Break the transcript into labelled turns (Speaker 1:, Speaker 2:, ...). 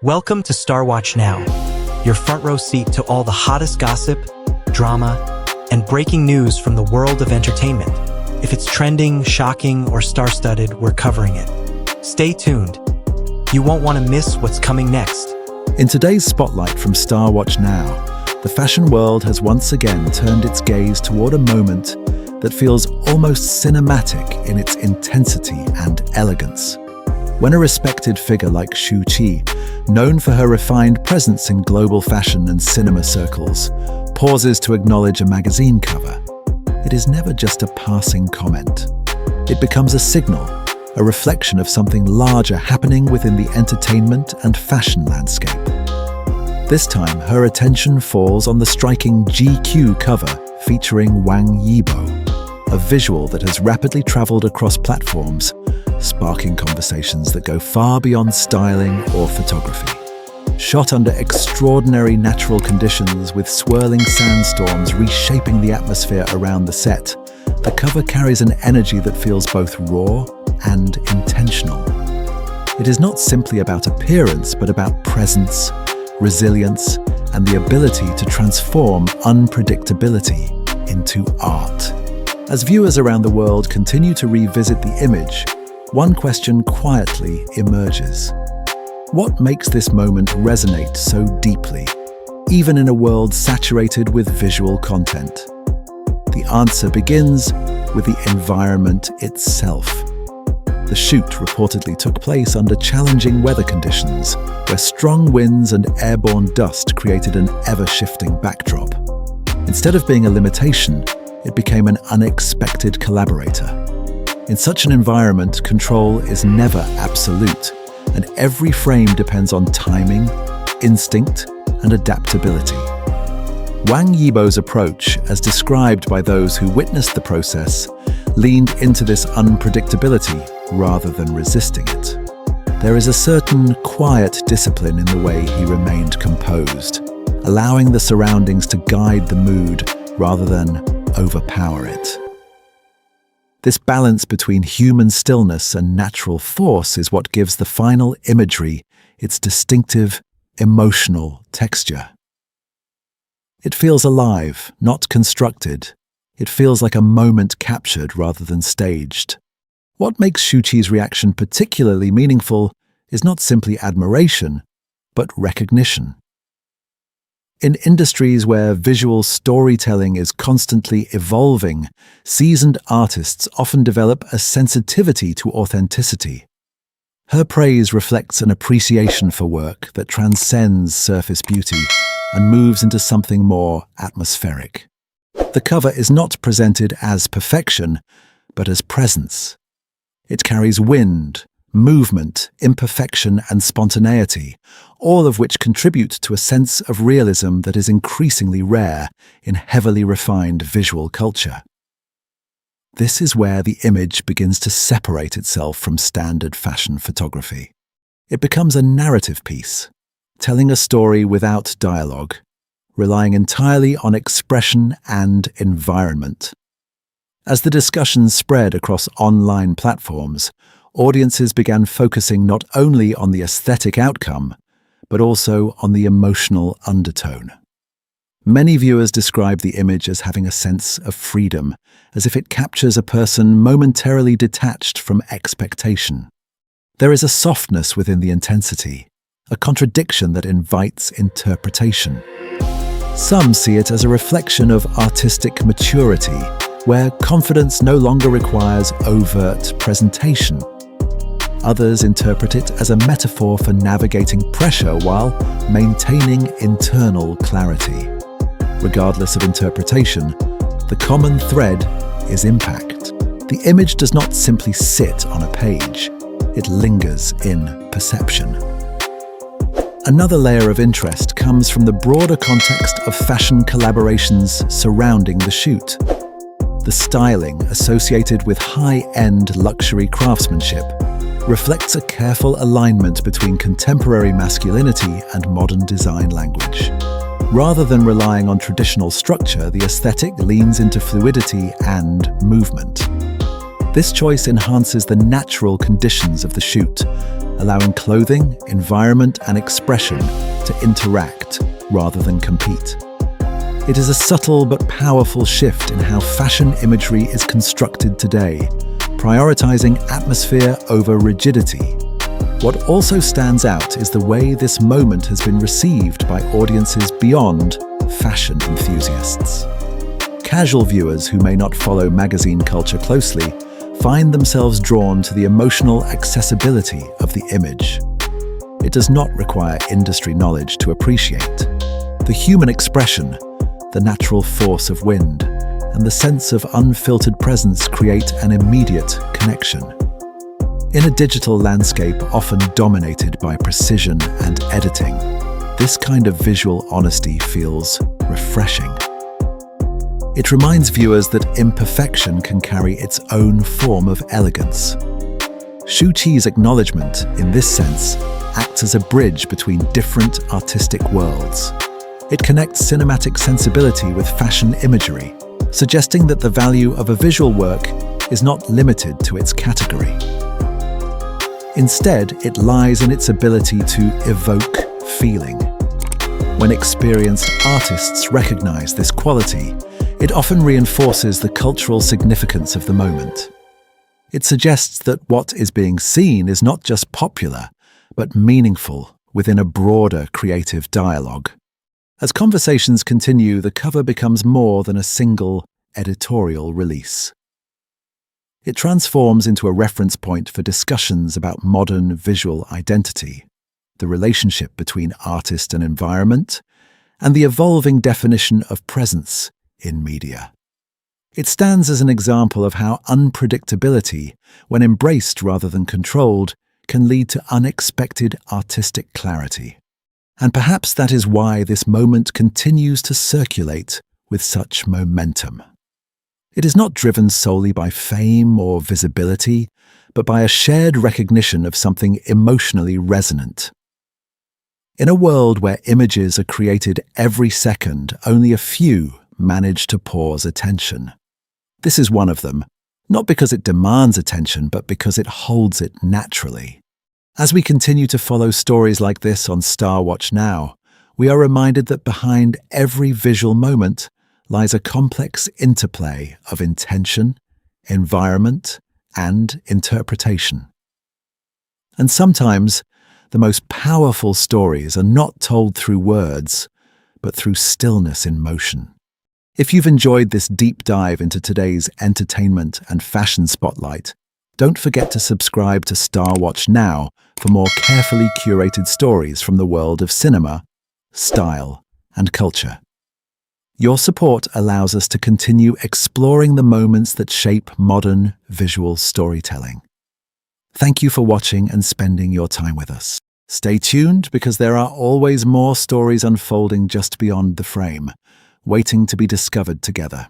Speaker 1: Welcome to StarWatch Now, your front row seat to all the hottest gossip, drama, and breaking news from the world of entertainment. If it's trending, shocking, or star-studded, we're covering it. Stay tuned. You won't want to miss what's coming next.
Speaker 2: In today's spotlight from StarWatch Now, the fashion world has once again turned its gaze toward a moment that feels almost cinematic in its intensity and elegance. When a respected figure like Shu Qi, known for her refined presence in global fashion and cinema circles, pauses to acknowledge a magazine cover, it is never just a passing comment. It becomes a signal, a reflection of something larger happening within the entertainment and fashion landscape. This time, her attention falls on the striking GQ cover featuring Wang Yibo, a visual that has rapidly traveled across platforms, sparking conversations that go far beyond styling or photography. Shot under extraordinary natural conditions with swirling sandstorms reshaping the atmosphere around the set, the cover carries an energy that feels both raw and intentional. It is not simply about appearance, but about presence, resilience, and the ability to transform unpredictability into art. As viewers around the world continue to revisit the image, one question quietly emerges. What makes this moment resonate so deeply, even in a world saturated with visual content? The answer begins with the environment itself. The shoot reportedly took place under challenging weather conditions, where strong winds and airborne dust created an ever-shifting backdrop. Instead of being a limitation, it became an unexpected collaborator. In such an environment, control is never absolute, and every frame depends on timing, instinct, and adaptability. Wang Yibo's approach, as described by those who witnessed the process, leaned into this unpredictability rather than resisting it. There is a certain quiet discipline in the way he remained composed, allowing the surroundings to guide the mood rather than overpower it. This balance between human stillness and natural force is what gives the final imagery its distinctive, emotional texture. It feels alive, not constructed. It feels like a moment captured rather than staged. What makes Shu Qi's reaction particularly meaningful is not simply admiration, but recognition. In industries where visual storytelling is constantly evolving, seasoned artists often develop a sensitivity to authenticity. Her praise reflects an appreciation for work that transcends surface beauty and moves into something more atmospheric. The cover is not presented as perfection, but as presence. It carries wind, movement, imperfection, and spontaneity, all of which contribute to a sense of realism that is increasingly rare in heavily refined visual culture. This is where the image begins to separate itself from standard fashion photography. It becomes a narrative piece, telling a story without dialogue, relying entirely on expression and environment. As the discussion spread across online platforms, audiences began focusing not only on the aesthetic outcome, but also on the emotional undertone. Many viewers describe the image as having a sense of freedom, as if it captures a person momentarily detached from expectation. There is a softness within the intensity, a contradiction that invites interpretation. Some see it as a reflection of artistic maturity, where confidence no longer requires overt presentation. Others interpret it as a metaphor for navigating pressure while maintaining internal clarity. Regardless of interpretation, the common thread is impact. The image does not simply sit on a page, it lingers in perception. Another layer of interest comes from the broader context of fashion collaborations surrounding the shoot. The styling associated with high-end luxury craftsmanship reflects a careful alignment between contemporary masculinity and modern design language. Rather than relying on traditional structure, the aesthetic leans into fluidity and movement. This choice enhances the natural conditions of the shoot, allowing clothing, environment, and expression to interact rather than compete. It is a subtle but powerful shift in how fashion imagery is constructed today, prioritizing atmosphere over rigidity. What also stands out is the way this moment has been received by audiences beyond fashion enthusiasts. Casual viewers who may not follow magazine culture closely find themselves drawn to the emotional accessibility of the image. It does not require industry knowledge to appreciate. The human expression, the natural force of wind, and the sense of unfiltered presence create an immediate connection. In a digital landscape often dominated by precision and editing, this kind of visual honesty feels refreshing. It reminds viewers that imperfection can carry its own form of elegance. Shu Qi's acknowledgement, in this sense, acts as a bridge between different artistic worlds. It connects cinematic sensibility with fashion imagery, suggesting that the value of a visual work is not limited to its category. Instead, it lies in its ability to evoke feeling. When experienced artists recognize this quality, it often reinforces the cultural significance of the moment. It suggests that what is being seen is not just popular, but meaningful within a broader creative dialogue. As conversations continue, the cover becomes more than a single editorial release. It transforms into a reference point for discussions about modern visual identity, the relationship between artist and environment, and the evolving definition of presence in media. It stands as an example of how unpredictability, when embraced rather than controlled, can lead to unexpected artistic clarity. And perhaps that is why this moment continues to circulate with such momentum. It is not driven solely by fame or visibility, but by a shared recognition of something emotionally resonant. In a world where images are created every second, only a few manage to pause attention. This is one of them, not because it demands attention, but because it holds it naturally. As we continue to follow stories like this on StarWatch Now, we are reminded that behind every visual moment lies a complex interplay of intention, environment, and interpretation. And sometimes, the most powerful stories are not told through words, but through stillness in motion. If you've enjoyed this deep dive into today's entertainment and fashion spotlight, don't forget to subscribe to StarWatch Now for more carefully curated stories from the world of cinema, style, and culture. Your support allows us to continue exploring the moments that shape modern visual storytelling. Thank you for watching and spending your time with us. Stay tuned because there are always more stories unfolding just beyond the frame, waiting to be discovered together.